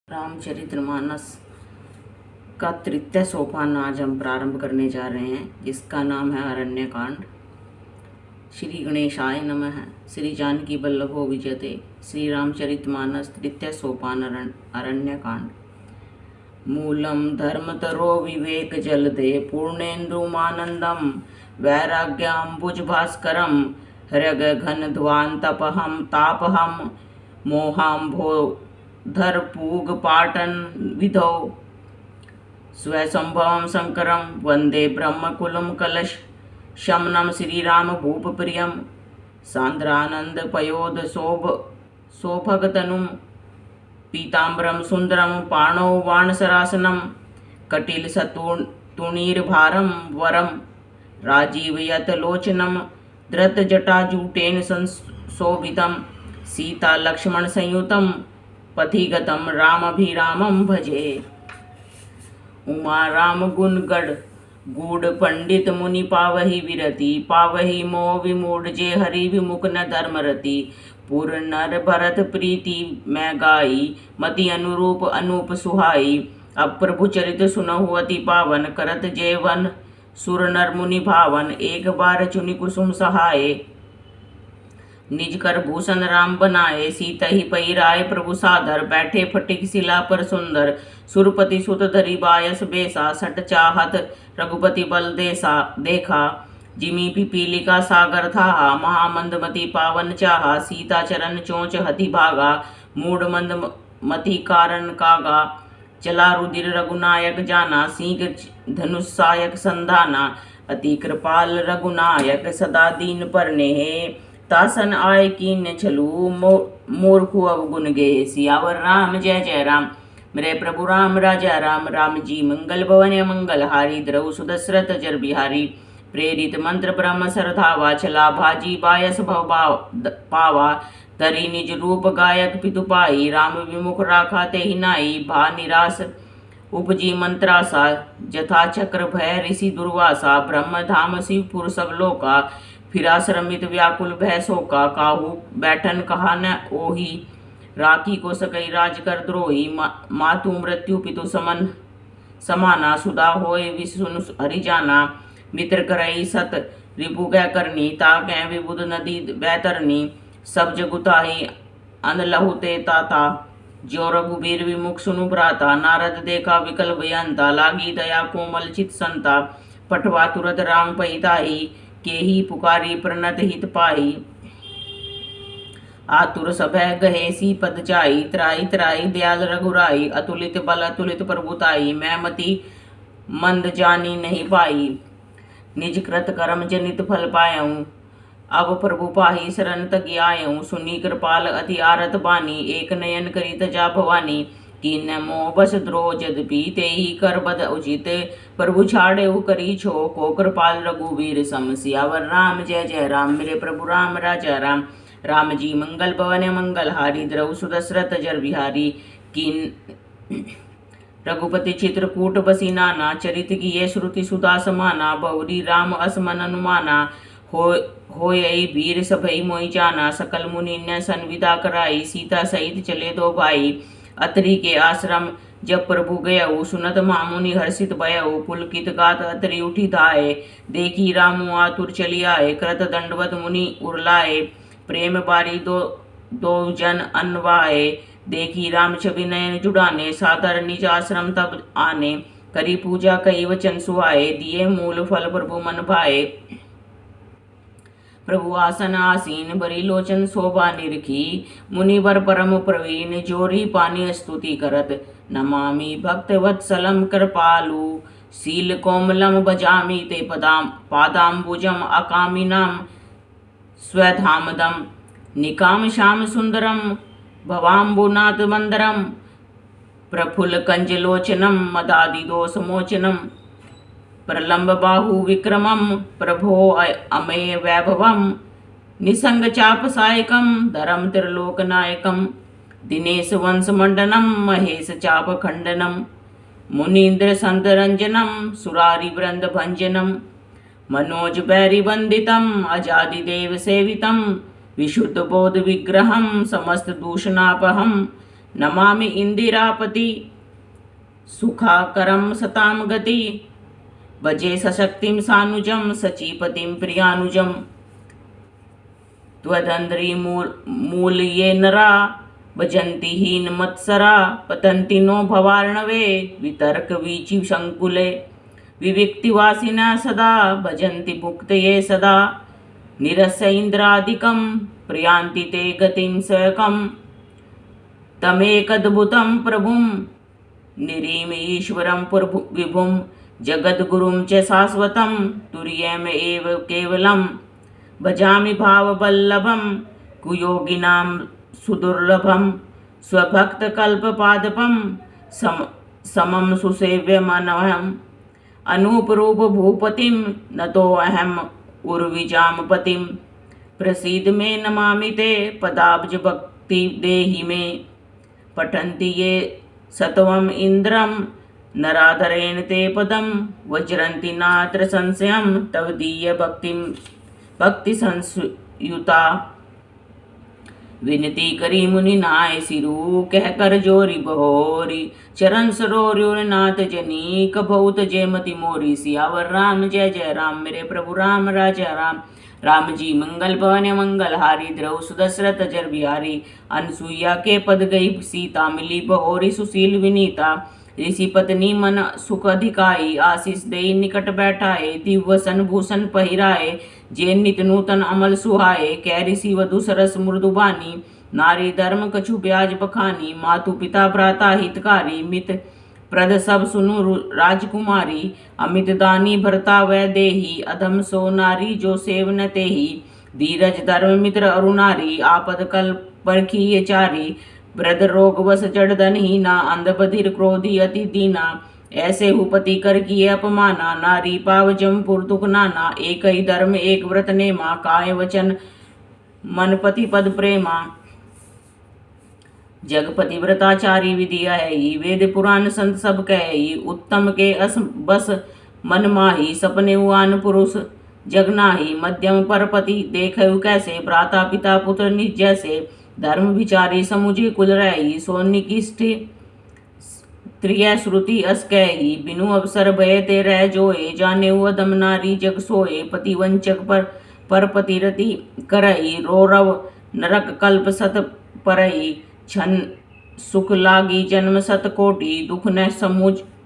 रामचरितमानस का तृतीय सोपान आज हम प्रारंभ करने जा रहे हैं, जिसका नाम है अरण्यकांड। श्री गणेशाय नमः। श्री जानकी वल्लभो विजयते। श्री रामचरितमानस तृतीय सोपान अरण्यकांड। मूलम धर्मतरो विवेक जलदे पूर्णेन्दुमानंदम वैराग्याम्बुज भास्करम हृग घन ध्वान्तपहम तापहम मोहाम्भो धर पूग पाटन विधौ स्वसंभवम शंकरम वंदे ब्रह्मकुलम कलश शमनम श्रीराम भूप प्रियम सांद्रानंद पयोद शोभगतनुम पीताम्बरम सुंदरम पाणौ वाणसरासनम कटिल सतुणीर्भारम वरम राजीवयत लोचनम धृत जटाजूटेन संशोभितम सीता लक्ष्मण संयुतम पथिगतम रामभिरामं भजे। उमा राम गुण गढ़ गूढ़ पंडित मुनि पावही विरति पावही मोह विमूढ़ जे हरि विमुख न धर्मरति पुर नर भरत प्रीति मैं गाई मति अनुरूप अनूप सुहाई। अब प्रभु चरित सुनहु अति पावन करत जेवन सुर नर मुनि भावन एक बार चुनि कुसुम सहाय निज कर भूषण राम बनाए सीता ही पई राय प्रभु सादर बैठे फटिक शिला पर सुंदर सुरपति सुत धरी बायस बेसा सट चाहत रघुपति बल देखा जिमी पिपीलिका सागर था महामंदमती पावन चाहा सीता चरण चोंच हति भागा मूड मंद मति कारण कागा चला रुधिर रघुनायक जाना सीख धनुषायक संधाना अति कृपाल रघुनायक सदा दीन पर नेहे तासन आय कीन छलू मूर्खु अवगुण गे। सियावर राम जय जय राम। मेरे प्रभु राम राजा राम। राम जी मंगल भवन मंगल हारी द्रव सुदशरथ जर बिहारी प्रेरित मंत्र ब्रह्म सरधावा चला भाजी बायस भव पावा तरी निज रूप गायक पितु पाई राम विमुख राखा ते ही नाई भा निराश उपजी मंत्रासा जथा चक्र भय ऋषि दुर्वासा ब्रह्म धाम शिवपुर सब लोका फिरा श्रमित व्याकुल भय शोका काहू बैठन कहा न ओही राखी को सकई राज कर द्रोही मातु मृत्यु पितु समन समाना सुधा होए विष्णु हरिजाना मित्र करई सत रिपु गै करनी ताकै विबुध नदी बैतरनी सब जगुताही अन लहुते ताता जो रघुबीर विमुख सुनु भ्राता नारद देखा विकल भयंता लागी दया कोमल चित संता पठवा तुरत राम पहिताही के ही पुकारी प्रणत हित पाई आतुर सभय गहे सी पद जाई त्राई त्राई दयाल रघुराई अतुलित बल अतुलित प्रभुताई मैं मति मंद जानी नहीं पाई निज कृत कर्म जनित फल पायऊँ अब प्रभु पाही शरण तक आयऊँ सुनी कृपाल अति आरत बानी एक नयन करी तजा भवानी कीन मोह बस द्रोह जदपि ते ही कर बद उचित प्रभु छाड़े करी छो को कृपाल रघुवीर सम। सियावर राम जय जय राम। मेरे प्रभु राम राजा राम। राम जी मंगल भवन मंगल हारी द्रव सुदशरथ जर बिहारी कीन रघुपति चित्रकूट बसी नाना चरित की ये श्रुति सुधा समाना बहुरी राम असमन अनुमाना हो यही वीर सभई मोई जाना सकल मुनि ने संविदा कराई सीता सहित चले दो भाई अतरी के आश्रम जब प्रभु गयऊ सुनत मामुनि हर्षित भयऊ पुलकित गात अतरी उठी धाये देखी रामु आतुर चली आए कृत दंडवत मुनि उर्लाए प्रेम बारी दो जन अनवाए देखी राम छवि नयन जुड़ाने सादर निज आश्रम तब आने करी पूजा कई वचन सुहाए दिए मूल फल प्रभु मन भाए प्रभु आसन आसीन बरी लोचन शोभा निरखी मुनिवर परम प्रवीण जोरी पानी स्तुति करत नमामि भक्त वत्सलम कृपालु शील कोमलम भजामि ते पादाम्बुजम अकामिनाम स्वधामदम निकाम श्याम सुंदरम भवाम्बुनाथ मंदरम प्रफुल्ल कंजलोचनम मदादि दोष मोचनम प्रलंब बाहु विक्रमम प्रभो अमेय वैभवम निसंग चाप सायकम धरम त्रिलोक नायकम दिनेश वंश मंडनम महेश चाप खंडनम मुनीन्द्र संतरंजनम सुरारी वृंद भंजनम मनोज बैरी वंदितम अजादि देव सेवितम विशुद्ध बोध विग्रहम समस्त दूषणापहम नमामि इंदिरापति सुखाकरं सतां गति भजे सशक्तिं सानुजं सचीपतिं प्रियानुजं त्वदन्ध्री मूल्ये नरा भजन्ति हीनमत्सरा पतन्ति नो भवार्णवे वितर्क वीचि शङ्कुले विविक्तिवासिनः सदा भजन्ति मुक्तये सदा निरस्य इन्द्रादिकं प्रयान्ति ते गतिं स्वयकं तमेकद्भुतं प्रभुं निरीम ईश्वरं विभुं जगद्गुरुं च शाश्वतं तुर्यम् एव केवलं भजामि भाववल्लभं कुयोगिनां सुदुर्लभं स्वभक्तकल्पपादपं समं सुसेव्यमनहम् अनूपरूप भूपतिं नतोऽहम् उर्विजामपतिं प्रसीद मे नमामि ते पदाब्ज भक्ति देहि मे पठन्ति ये सत्वम् इन्द्रं नराधरेण ते पदं वज्रन्ति नात्र संशयं तव दीय भक्ति संयुता विनती करी मुनि नाय सिरु कह कर जोरी बहोरी चरण सरोर्योर नाथ जनी कबहुत जयमति मोरी सियावर राम जय जय राम मेरे प्रभु राम राजा राम राम जी मंगल भवन मंगल हारी द्रव सुदशरथ जर बिहारी अनसुईया के पद गई सीता मिली बहोरी सुशील विनीता ऋषि पत्नी मन सुख अधिकाई आशीष दे निकट बैठाए दिव्यसन भूषण पहिराए जे नित नूतन अमल सुहाए कै ऋषि वधु सरस मृदुबानी नारी धर्म कछु ब्याज बखानी मातु पिता भ्राता हितकारी मित प्रद सब सुनु राजकुमारी अमित दानी भरता वै देही अधम सो नारी जो सेव न तेही धीरज धर्म मित्र अरुणारी आपद कल परखी ये चारी वृद्ध रोग वस जड़ धन ही ना अंध बधिर क्रोधी अति दीना ऐसे हुपति कर किए अपमाना नारी पाव जमपुर दुख नाना एक ही धर्म एक व्रत नेमा काय वचन मन पति पद प्रेमा जगपति व्रताचारी विधि है वेद पुराण संत सब कहे उत्तम के अस बस मन माही सपने उन पुरुष जगनाही मध्यम परपति देखे कैसे भ्राता पिता पुत्र निज जैसे धर्म विचारी समुझे कुल रही सोनी किष्टि त्रिय श्रुति अस कही बिनु अवसर भय ते रह जोए जाने अदम नारी जग सोए पति वंचक पर पति रति करई रोरव नरक कल्प सत परई छन सुख लागी जन्म सत कोटि दुख न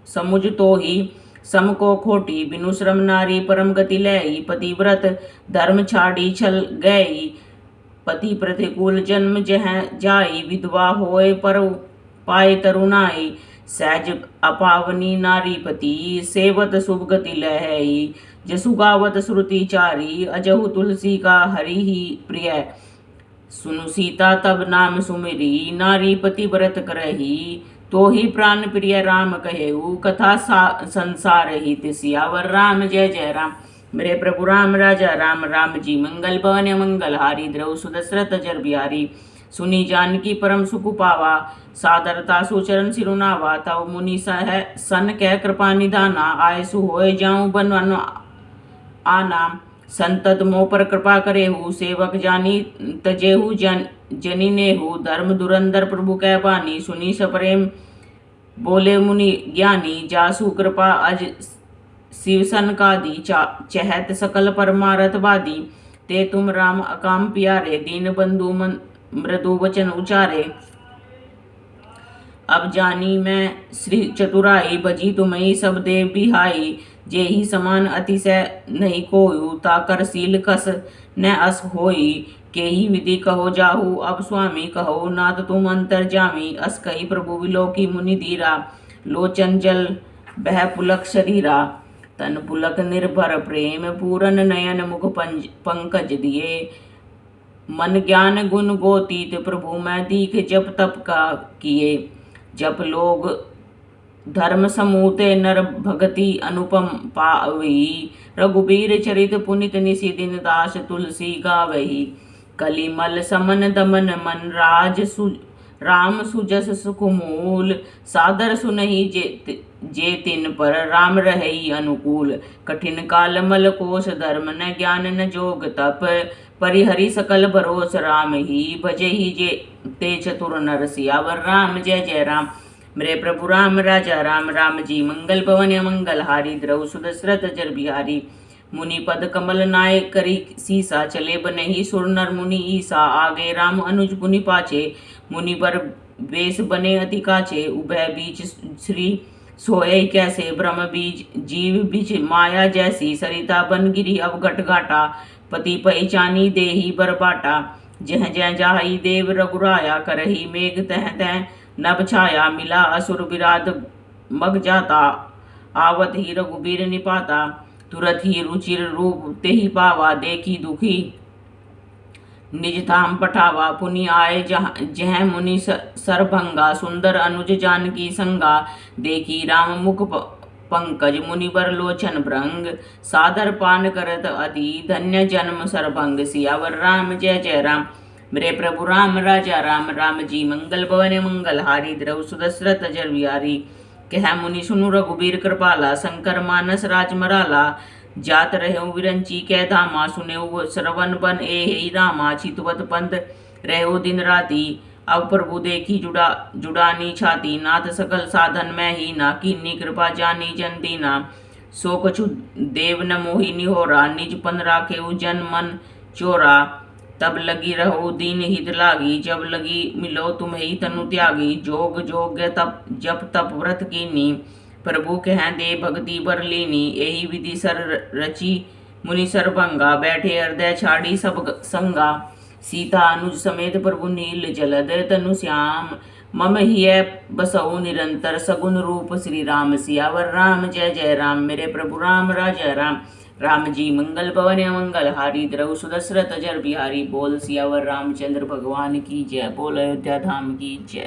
समुझ तो ही सम को खोटी बिनु श्रम नारी परम गति लई पतिव्रत धर्म छाड़ी छल गई पति प्रतिकूल जन्म जह जाई विधवा होए पर पाए तरुणाई सहज अपावनी नारी पति सेवत शुभ गति लहई जसु गावत श्रुति चारी अजहु तुलसी का हरि ही प्रिय सुनु सीता तब नाम सुमिरी नारी पति व्रत करही तो ही प्राण प्रिय राम कहेऊ कथा संसार ही सियावर राम जय जय राम मेरे प्रभु राम राजा राम राम जी मंगल भवन मंगल हारी द्रव सुदशरथ जर बिहारी सुनी जानकी परम सुख पावा सादरता सुचरण सिरुनावा तव मुनि सन कह कृपा निधाना आयसु होए जाऊं बन आना संतत मोह पर कृपा करेहु सेवक जानी तजेहु जनी नेहु धर्म दुरंदर प्रभु कह बानी सुनी सप्रेम बोले मुनि ज्ञानी जासु कृपा अज शिवसन का दी चहत सकल परमारथ वादी ते तुम राम अकाम प्यारे दीन बंधु मृदु वचन उचारे अब जानी मैं श्री चतुराई बजी तुम्हें सब देव बिहाई जे ही समान अतिशय नहीं कोयु ताकर सील कस न अस होई के ही विधि कहो जाहू अब स्वामी कहो नाथ तुम अंतर जामी अस कही प्रभु विलोकी मुनि धीरा लोचन जल बह पुलक शरीरा तन पुलक निर्भर प्रेम पूरन नयन मुख पंकज दिए मन ज्ञान गुण गोतीत प्रभु मैं दीख जप तप का किए जप लोग धर्म समूते नर भगति अनुपम पावही रघुबीर चरित पुनित निशि दिन दास तुलसी गावही कलिमल समन दमन मन राज राम सुजस सुखमूल सादर सुनहि जे तिन पर राम रहे अनुकूल। कठिन काल मल कोश धर्म न ज्ञान न जोग तप, परिहरि सकल भरोस राम ही भजे ही जे ते चतुर नर। सियावर राम जय जय राम। मेरे प्रभु राम राजा राम, राम जी मंगल भवन मंगल हारी। द्रव सुदशरथ जर बिहारी, मुनि पद कमल नाय करी सीसा। चले बनहि सुर नर मुनि ईसा, आगे राम अनुज पुनि पाछे। मुनि बर वेश बने अति काछे, उभय बीच श्री सोए कैसे। ब्रह्म बीज जीव बीच माया जैसी, सरिता बन गिरी अवघट घाटा। पति पहिचानी देही बर बाटा, जह जह जाहि देव रघुराया। करही मेघ तह तह नभ छाया, मिला असुर विराध मग जाता। आवत ही रघुबीर निपाता, तुरत ही रुचिर रूप तेहि पावा। देखी दुखी निज धाम पठावा, पुनि आए जह मुनि सरभंगा। सुंदर अनुज जानकी संगा, देखी राम मुख पंकज। मुनिवर लोचन भृंग, सादर पान करत अति। धन्य जन्म सरभंग, सियावर राम जय जय राम। मेरे प्रभु राम राजा राम, राम जी मंगल भवन मंगल हारी। द्रव सुदशरथ जर बिहारी, कह मुनि सुनु रघुबीर कृपाला। शंकर मानस राज मराला, जात रहु विरंची कै धामा। सुनेउ श्रवण बन ए रामा, चितवत पंथ रहु दिन राती। अब प्रभु देखी जुड़ानी छाती, नाथ सकल साधन में ही ना। कीनी कृपा जानी जन दीना, सो कछु देव न मोहि निहोरा। निज पन राखेउ जन मन चोरा, तब लगी रहो दीन हित लागी। जब लगी मिलो तुम्हें तनु त्यागी, जोग जोग तप जप तप व्रत कीनी। प्रभु कह दे भक्ति बर लीनी, यही विधि सर रची मुनि सरभंगा। बैठे हृदय छाड़ी सब संगा, सीता अनुज समेत प्रभु नील जलद। तनु श्याम मम हिय बसऊ निरंतर, सगुन रूप श्री राम। सियावर राम जय जय राम। मेरे प्रभु राम राजा राम, राम जी मंगल भवन मंगल हारी। द्रव सुदशरथ जर बिहारी, बोल सियावर रामचंद्र भगवान की जय। बोल अयोध्या धाम की जय।